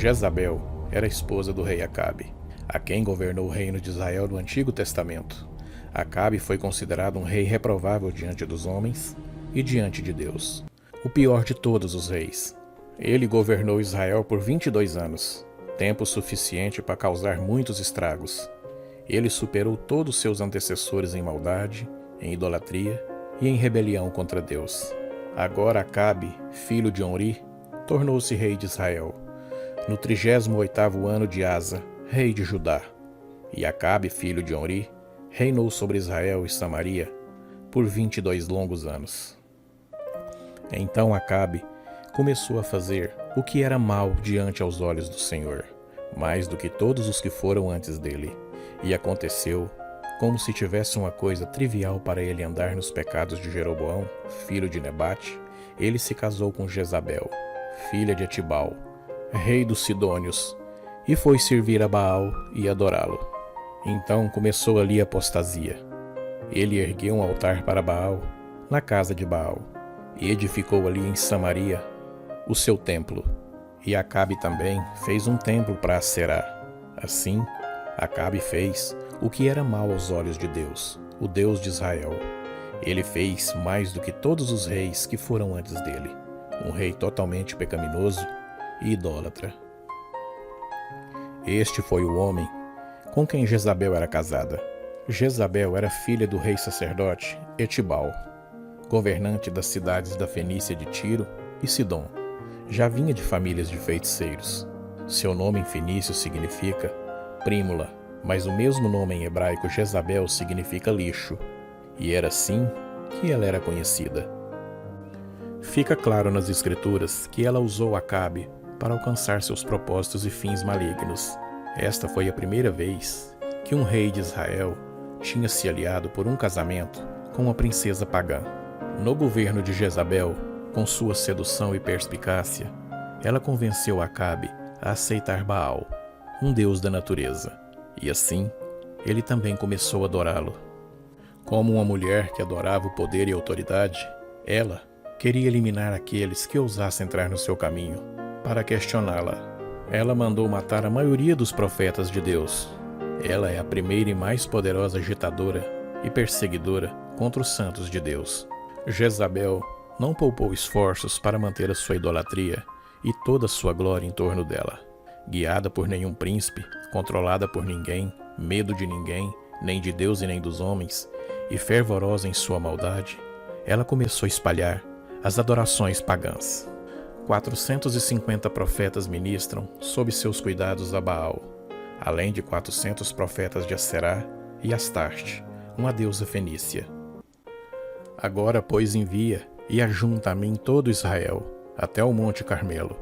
Jezabel era esposa do rei Acabe, a quem governou o reino de Israel no Antigo Testamento. Acabe foi considerado um rei reprovável diante dos homens e diante de Deus, o pior de todos os reis. Ele governou Israel por 22 anos, tempo suficiente para causar muitos estragos. Ele superou todos seus antecessores em maldade, em idolatria e em rebelião contra Deus. Agora Acabe, filho de Onri, tornou-se rei de Israel, no 38º ano de Asa, rei de Judá. E Acabe, filho de Onri, reinou sobre Israel e Samaria por 22 longos anos. Então Acabe começou a fazer o que era mal diante aos olhos do Senhor, mais do que todos os que foram antes dele. E aconteceu, como se tivesse uma coisa trivial para ele andar nos pecados de Jeroboão, filho de Nebate, ele se casou com Jezabel, filha de Etibal, rei dos Sidônios, e foi servir a Baal e adorá-lo. Então começou ali a apostasia. Ele ergueu um altar para Baal, na casa de Baal, e edificou ali em Samaria o seu templo. E Acabe também fez um templo para Aserá. Assim, Acabe fez o que era mal aos olhos de Deus, o Deus de Israel. Ele fez mais do que todos os reis que foram antes dele, um rei totalmente pecaminoso e idólatra. Este foi o homem com quem Jezabel era casada. Jezabel era filha do rei sacerdote Etibal, governante das cidades da Fenícia de Tiro e Sidom. Já vinha de famílias de feiticeiros. Seu nome em fenício significa prímula, mas o mesmo nome em hebraico Jezabel significa lixo, e era assim que ela era conhecida. Fica claro nas escrituras que ela usou Acabe para alcançar seus propósitos e fins malignos. Esta foi a primeira vez que um rei de Israel tinha se aliado por um casamento com uma princesa pagã. No governo de Jezabel, com sua sedução e perspicácia, ela convenceu Acabe a aceitar Baal, um deus da natureza, e assim ele também começou a adorá-lo. Como uma mulher que adorava o poder e a autoridade, ela queria eliminar aqueles que ousassem entrar no seu caminho. Para questioná-la, ela mandou matar a maioria dos profetas de Deus. Ela é a primeira e mais poderosa agitadora e perseguidora contra os santos de Deus. Jezabel não poupou esforços para manter a sua idolatria e toda a sua glória em torno dela. Guiada por nenhum príncipe, controlada por ninguém, medo de ninguém, nem de Deus e nem dos homens, e fervorosa em sua maldade, ela começou a espalhar as adorações pagãs. 450 profetas ministram sob seus cuidados a Baal, além de 400 profetas de Aserá e Astarte, uma deusa fenícia. Agora, pois, envia e ajunta a mim todo Israel, até o Monte Carmelo,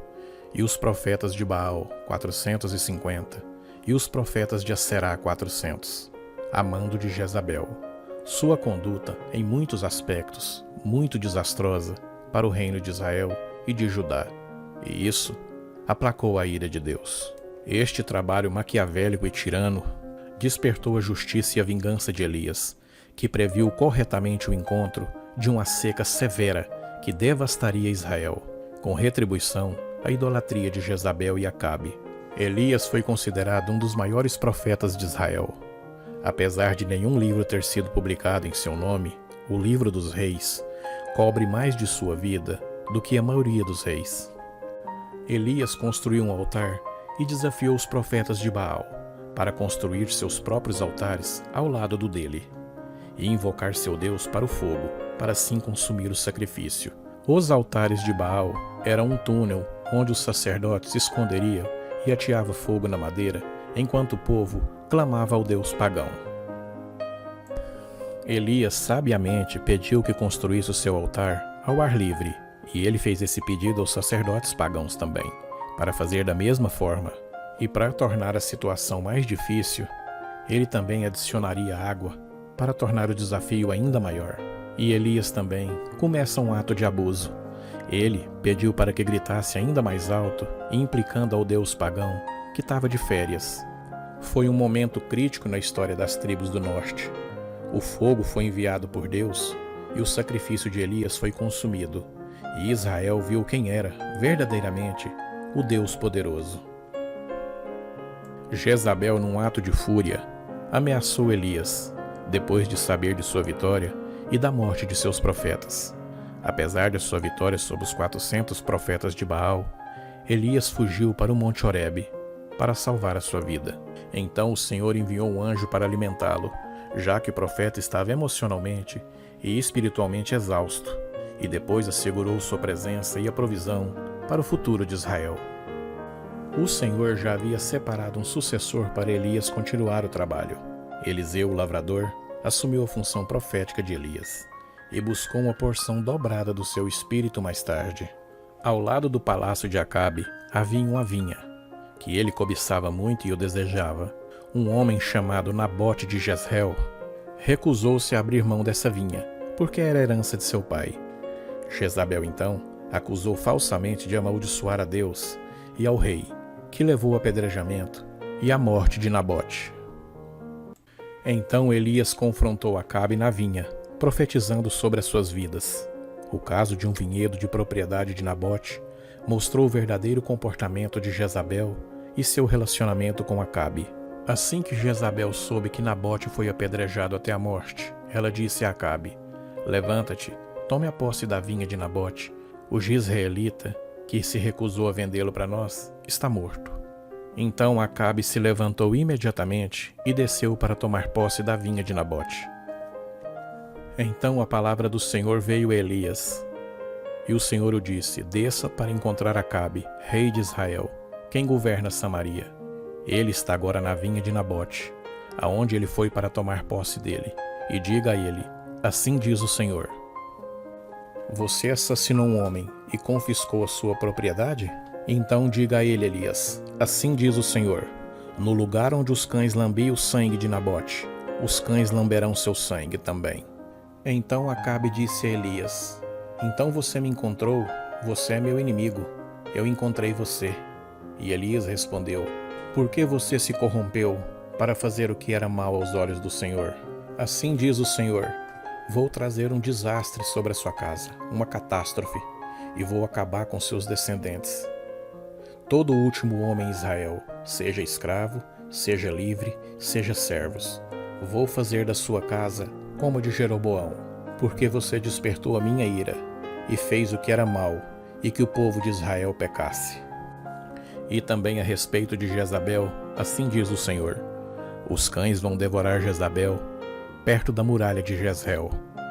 e os profetas de Baal, 450, e os profetas de Aserá, 400, a mando de Jezabel. Sua conduta, em muitos aspectos, muito desastrosa para o reino de Israel e de Judá, e isso aplacou a ira de Deus. Este trabalho maquiavélico e tirano despertou a justiça e a vingança de Elias, que previu corretamente o encontro de uma seca severa que devastaria Israel, com retribuição à idolatria de Jezabel e Acabe. Elias foi considerado um dos maiores profetas de Israel. Apesar de nenhum livro ter sido publicado em seu nome, o Livro dos Reis cobre mais de sua vida do que a maioria dos reis. Elias construiu um altar e desafiou os profetas de Baal para construir seus próprios altares ao lado do dele e invocar seu Deus para o fogo, para assim consumir o sacrifício. Os altares de Baal eram um túnel onde os sacerdotes se esconderiam e ateava fogo na madeira, enquanto o povo clamava ao Deus pagão. Elias sabiamente pediu que construísse o seu altar ao ar livre, e ele fez esse pedido aos sacerdotes pagãos também, para fazer da mesma forma. E para tornar a situação mais difícil, ele também adicionaria água para tornar o desafio ainda maior. E Elias também começa um ato de abuso. Ele pediu para que gritasse ainda mais alto, implicando ao deus pagão que estava de férias. Foi um momento crítico na história das tribos do norte. O fogo foi enviado por Deus e o sacrifício de Elias foi consumido. E Israel viu quem era, verdadeiramente, o Deus poderoso. Jezabel, num ato de fúria, ameaçou Elias, depois de saber de sua vitória e da morte de seus profetas. Apesar de sua vitória sobre os 400 profetas de Baal, Elias fugiu para o Monte Horebe para salvar a sua vida. Então o Senhor enviou um anjo para alimentá-lo, já que o profeta estava emocionalmente e espiritualmente exausto, e depois assegurou sua presença e a provisão para o futuro de Israel. O Senhor já havia separado um sucessor para Elias continuar o trabalho. Eliseu, o lavrador, assumiu a função profética de Elias e buscou uma porção dobrada do seu espírito mais tarde. Ao lado do palácio de Acabe havia uma vinha, que ele cobiçava muito e o desejava. Um homem chamado Nabote de Jezreel recusou-se a abrir mão dessa vinha, porque era herança de seu pai. Jezabel, então, acusou falsamente de amaldiçoar a Deus e ao rei, que levou ao apedrejamento e à morte de Nabote. Então Elias confrontou Acabe na vinha, profetizando sobre as suas vidas. O caso de um vinhedo de propriedade de Nabote mostrou o verdadeiro comportamento de Jezabel e seu relacionamento com Acabe. Assim que Jezabel soube que Nabote foi apedrejado até a morte, ela disse a Acabe: "Levanta-te, tome a posse da vinha de Nabote. O jezreelita, que se recusou a vendê-lo para nós, está morto." Então Acabe se levantou imediatamente e desceu para tomar posse da vinha de Nabote. Então a palavra do Senhor veio a Elias. E o Senhor o disse: "Desça para encontrar Acabe, rei de Israel, quem governa Samaria. Ele está agora na vinha de Nabote, aonde ele foi para tomar posse dele. E diga a ele: assim diz o Senhor: você assassinou um homem e confiscou a sua propriedade? Então diga a ele, Elias: assim diz o Senhor: no lugar onde os cães lambiam o sangue de Nabote, os cães lamberão seu sangue também." Então Acabe disse a Elias: "Então você me encontrou, você é meu inimigo, eu encontrei você." E Elias respondeu: "Por que você se corrompeu para fazer o que era mal aos olhos do Senhor? Assim diz o Senhor: vou trazer um desastre sobre a sua casa, uma catástrofe, e vou acabar com seus descendentes. Todo último homem em Israel, seja escravo, seja livre, seja servos, vou fazer da sua casa como a de Jeroboão, porque você despertou a minha ira e fez o que era mal e que o povo de Israel pecasse." E também a respeito de Jezabel, assim diz o Senhor: os cães vão devorar Jezabel perto da muralha de Jezreel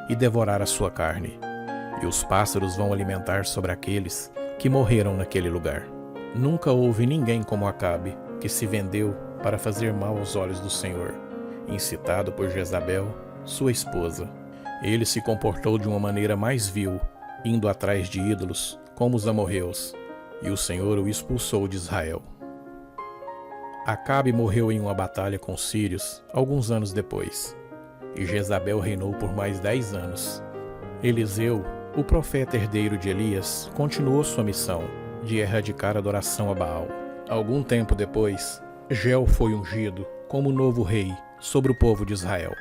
e devorar a sua carne, e os pássaros vão alimentar sobre aqueles que morreram naquele lugar. Nunca houve ninguém como Acabe, que se vendeu para fazer mal aos olhos do Senhor, incitado por Jezabel, sua esposa. Ele se comportou de uma maneira mais vil, indo atrás de ídolos, como os amorreus, e o Senhor o expulsou de Israel. Acabe morreu em uma batalha com os sírios alguns anos depois, e Jezabel reinou por mais 10 anos. Eliseu, o profeta herdeiro de Elias, continuou sua missão de erradicar a adoração a Baal. Algum tempo depois, Jel foi ungido como novo rei sobre o povo de Israel,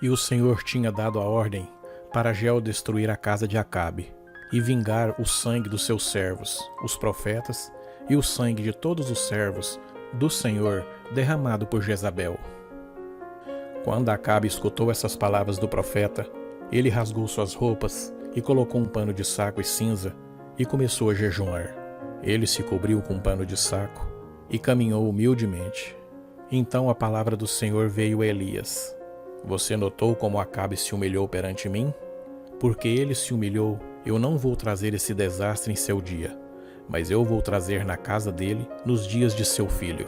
e o Senhor tinha dado a ordem para Jel destruir a casa de Acabe e vingar o sangue dos seus servos, os profetas, e o sangue de todos os servos do Senhor derramado por Jezabel. Quando Acabe escutou essas palavras do profeta, ele rasgou suas roupas e colocou um pano de saco e cinza e começou a jejuar. Ele se cobriu com um pano de saco e caminhou humildemente. Então a palavra do Senhor veio a Elias: você notou como Acabe se humilhou perante mim? Porque ele se humilhou, eu não vou trazer esse desastre em seu dia, mas eu vou trazer na casa dele nos dias de seu filho.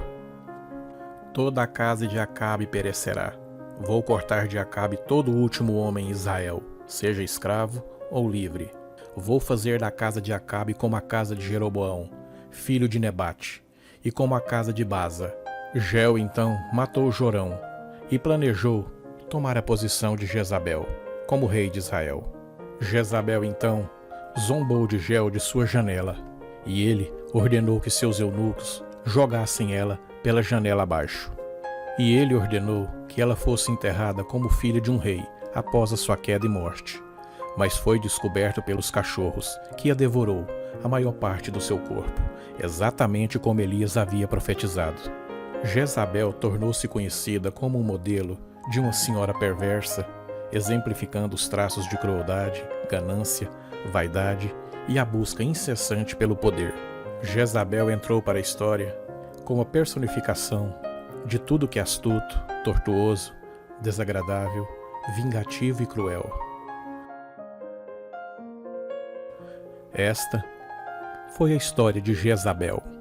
Toda a casa de Acabe perecerá. Vou cortar de Acabe todo o último homem em Israel, seja escravo ou livre. Vou fazer da casa de Acabe como a casa de Jeroboão, filho de Nebate, e como a casa de Baza. Jel então matou Jorão e planejou tomar a posição de Jezabel como rei de Israel. Jezabel então zombou de Jel de sua janela, e ele ordenou que seus eunucos jogassem ela pela janela abaixo. E ele ordenou que ela fosse enterrada como filha de um rei após a sua queda e morte. Mas foi descoberto pelos cachorros, que a devorou, a maior parte do seu corpo, exatamente como Elias havia profetizado. Jezabel tornou-se conhecida como um modelo de uma senhora perversa, exemplificando os traços de crueldade, ganância, vaidade e a busca incessante pelo poder. Jezabel entrou para a história como a personificação de tudo que é astuto, tortuoso, desagradável, vingativo e cruel. Esta foi a história de Jezabel.